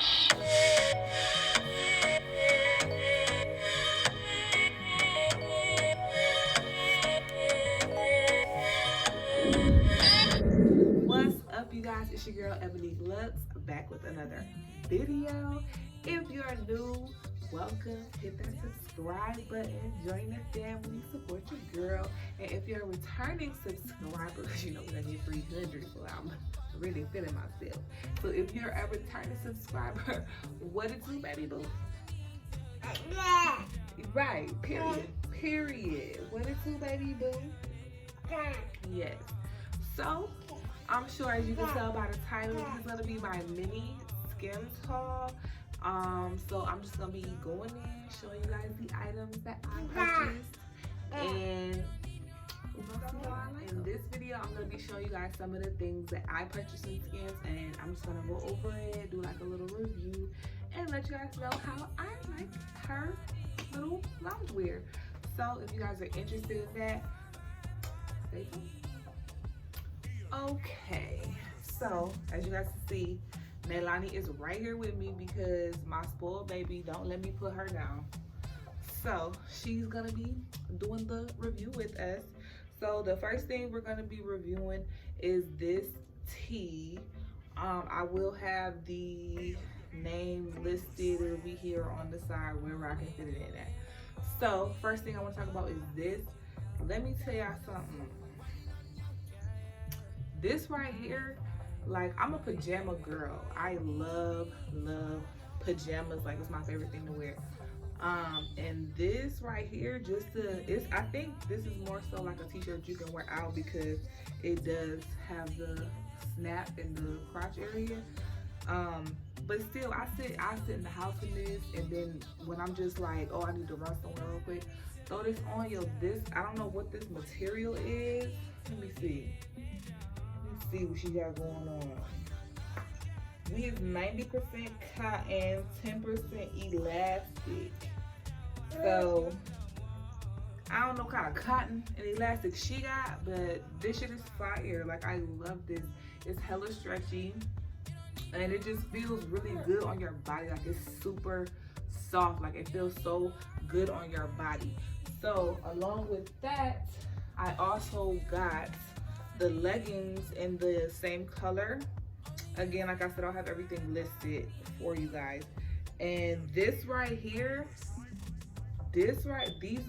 What's up, you guys? It's your girl Ebonique Luxe, back with another video. If you're new, welcome. Hit that subscribe button, join the family, support your girl. And if you're a returning subscriber, because you know we're gonna get 300, so I'm really feeling myself. So if you're a returning subscriber, what it do, baby boo? Right, period. What it do, baby boo? Yes. So, I'm sure as you can tell by the title, this is gonna be my mini Skims haul. So I'm just gonna be going in, showing you guys the items that I purchased, and in this video, I'm gonna be showing you guys some of the things that I purchased in Skims, and I'm just gonna go over it, do like a little review, and let you guys know how I like her little loungewear. So if you guys are interested in that, stay tuned. Okay, so as you guys can see, Nailani is right here with me because my spoiled baby don't let me put her down. So she's gonna be doing the review with us. So the first thing we're gonna be reviewing is this tee. I will have the name listed. It'll be here on the side wherever I can fit it in at. So first thing I want to talk about is this. Let me tell y'all something. This right here, like, I'm a pajama girl. I love pajamas. Like, it's my favorite thing to wear. And this right here, I think this is more so like a t-shirt you can wear out because it does have the snap in the crotch area. But still, I sit in the house in this, and then when I'm just like, oh, I need to run somewhere real quick, throw this on. I don't know what this material is. Let me see. See what she got going on. We have 90% cotton, 10% elastic. So I don't know what kind of cotton and elastic she got, but this shit is fire. Like, I love this. It's hella stretchy, and it just feels really good on your body. Like, it's super soft. Like, it feels so good on your body. So along with that, I also got the leggings in the same color. Again, like I said, I'll have everything listed for you guys. And this right here, these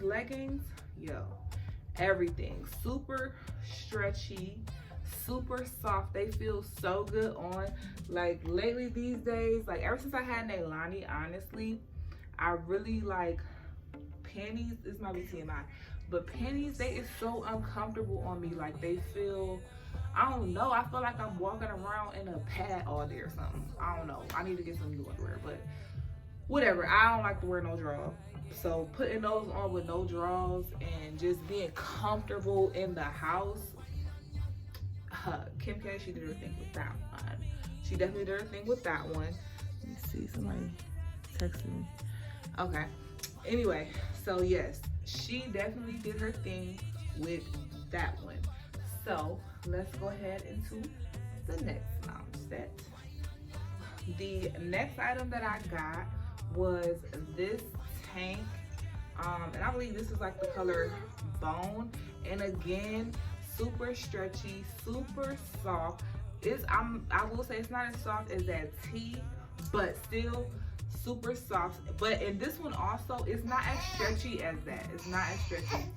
leggings, yo, everything super stretchy, super soft. They feel so good on. Like, lately these days, like ever since I had Nailani, honestly, I really like panties. This might be TMI, but panties, they is so uncomfortable on me. Like, they feel, I don't know, I feel like I'm walking around in a pad all day or something. I don't know. I need to get some new underwear, but whatever. I don't like to wear no drawers. So putting those on with no drawers and just being comfortable in the house, Kim K, she did her thing with that one. She definitely did her thing with that one. Let me see, somebody texted me. Okay. Anyway, so yes, she definitely did her thing with that one. So let's go ahead into the next lounge set. The next item that I got was this tank, and I believe this is like the color bone. And again, super stretchy, super soft. I will say it's not as soft as that tee, but still super soft. But in this one also, it's not as stretchy as that. It's not as stretchy.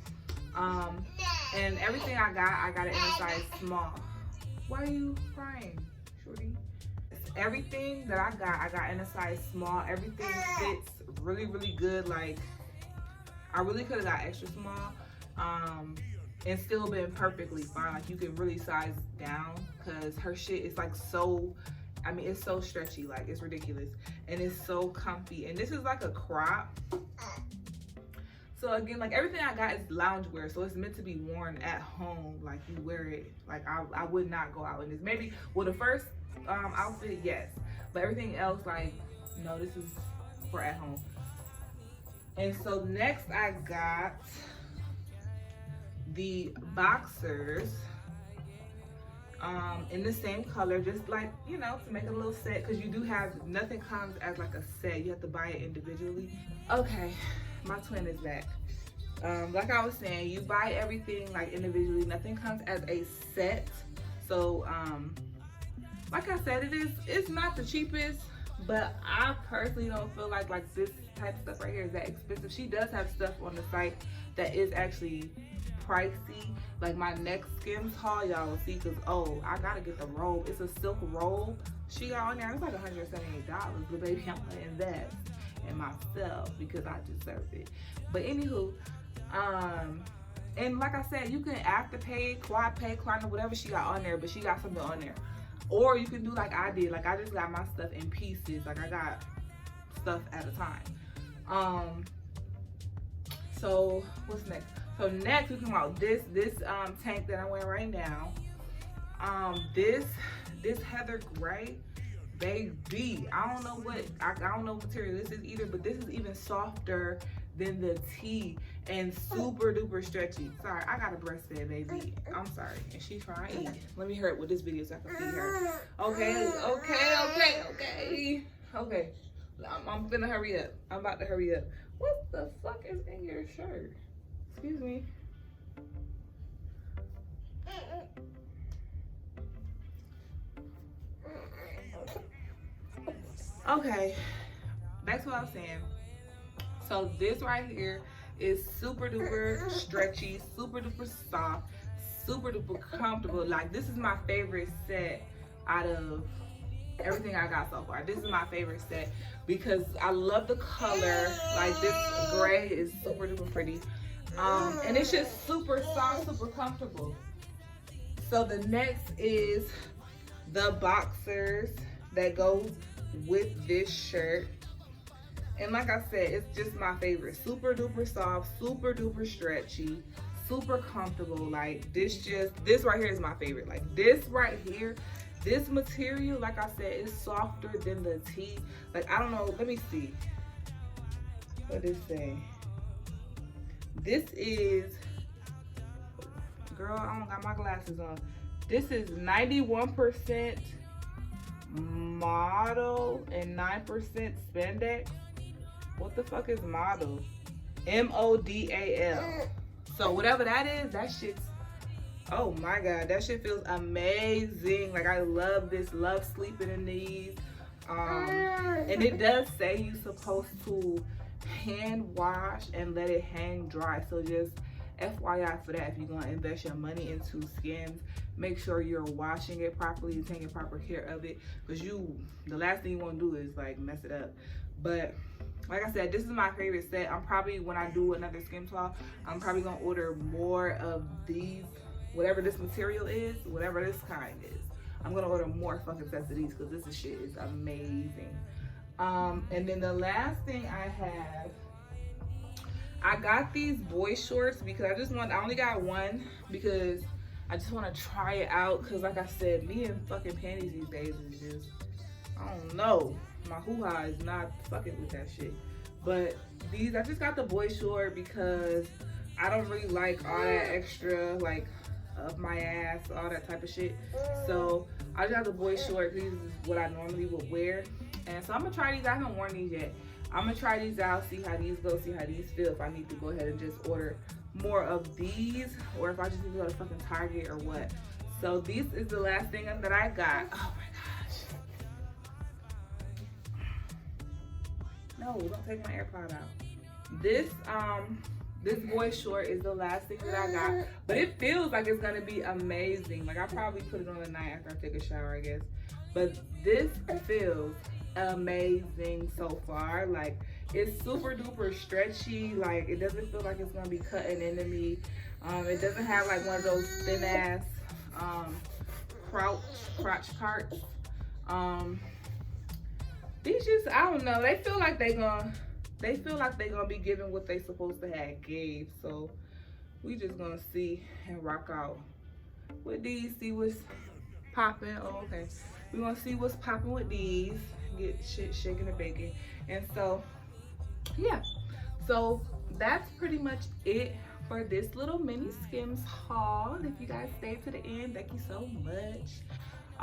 And everything I got it in a size small. Why are you crying, shorty? Everything that I got in a size small. Everything fits really, really good. Like, I really could have got extra small, and still been perfectly fine. Like, you can really size down because her shit is like so, I mean, it's so stretchy, like it's ridiculous, and it's so comfy. And this is like a crop. So again, like everything I got is loungewear, so it's meant to be worn at home. Like, you wear it. Like, I would not go out in this. Maybe, well, the first outfit, yes, but everything else, like, no, this is for at home. And so next I got the boxers. in the same color, just like, you know, to make a little set, because you do have, nothing comes as like a set, you have to buy it individually. Okay, my twin is back. Like I was saying, you buy everything like individually, nothing comes as a set. So like I said, it's not the cheapest, but I personally don't feel like this type of stuff right here is that expensive. She does have stuff on the site that is actually pricey. Like my next Skims haul, y'all will see, because oh, I gotta get the robe. It's a silk robe she got on there. It's like $178, but baby, I'm gonna invest in myself because I deserve it. But anywho, and like I said, you can afterpay, quad pay, Klarna, whatever she got on there, but she got something on there. Or you can do like I did. Like I just got my stuff in pieces. Like I got stuff at a time. So what's next? So next we come out this tank that I'm wearing right now. This heather gray, baby. I don't know what material this is either, but this is even softer than the tee and super duper stretchy. Sorry, I got a breastfed baby. I'm sorry, and she's trying to eat. Let me hurry up with this video so I can feed her. Okay. I'm finna hurry up. I'm about to hurry up. What the fuck is in your shirt? Excuse me. Okay, back to what I was saying. So this right here is super duper stretchy, super duper soft, super duper comfortable. Like this is my favorite set out of everything I got so far. This is my favorite set because I love the color. Like this gray is super duper pretty. And it's just super soft, super comfortable. So the next is the boxers that goes with this shirt. And like I said, it's just my favorite. Super duper soft, super duper stretchy, super comfortable. Like this right here is my favorite. Like this right here, this material, like I said, is softer than the tee. Like I don't know, let me see. What does it say? This is, girl, I don't got my glasses on. This is 91% model and 9% spandex. What the fuck is modal? M-O-D-A-L. So whatever that is, that shit's, oh my God, that shit feels amazing. Like I love this, love sleeping in these. And it does say you're supposed to hand wash and let it hang dry. So just FYI for that, if you're gonna invest your money into Skims, make sure you're washing it properly and taking proper care of it, because the last thing you want to do is like mess it up. But like I said, this is my favorite set. I'm probably, when I do another Skims haul, I'm probably gonna order more of these, whatever this material is, whatever this kind is. I'm gonna order more fucking sets of these because this shit is amazing. And then the last thing I have, I got these boy shorts because I only got one because I just want to try it out. Because like I said, me and fucking panties these days is just, I don't know. My hoo-ha is not fucking with that shit. But these, I just got the boy short because I don't really like all that extra, like, up my ass, all that type of shit. So I just got the boy short. These is what I normally would wear. And so I'm gonna try these. I haven't worn these yet. I'm gonna try these out, see how these go, see how these feel. If I need to go ahead and just order more of these, or if I just need to go to fucking Target or what. So this is the last thing that I got. Oh my gosh. No, don't take my AirPod out. This boy short is the last thing that I got, but it feels like it's gonna be amazing. Like I probably put it on the night after I take a shower, I guess. But this feels amazing so far. Like it's super duper stretchy. Like it doesn't feel like it's gonna be cutting into me. It doesn't have like one of those thin ass crotch parts. These just, I don't know, they feel like they're gonna be giving what they supposed to have gave. So we just gonna see and rock out with these, see what's popping. Oh, okay. We're gonna see what's popping with these, get shit shaking and baking. And so yeah, so that's pretty much it for this little mini Skims haul. If you guys stayed to the end, thank you so much.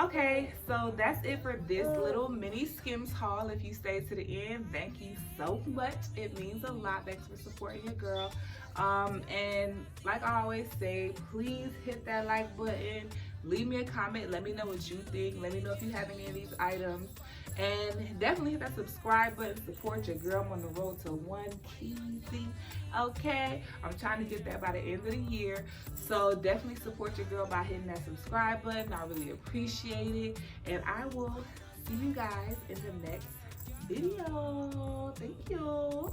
Okay, so that's it for this little mini Skims haul. If you stayed to the end, thank you so much. It means a lot. Thanks for supporting your girl. And like I always say, please hit that like button. Leave me a comment. Let me know what you think. Let me know if you have any of these items. And definitely hit that subscribe button. Support your girl. I'm on the road to 1K. Okay, I'm trying to get that by the end of the year. So definitely support your girl by hitting that subscribe button. I really appreciate it. And I will see you guys in the next video. Thank you.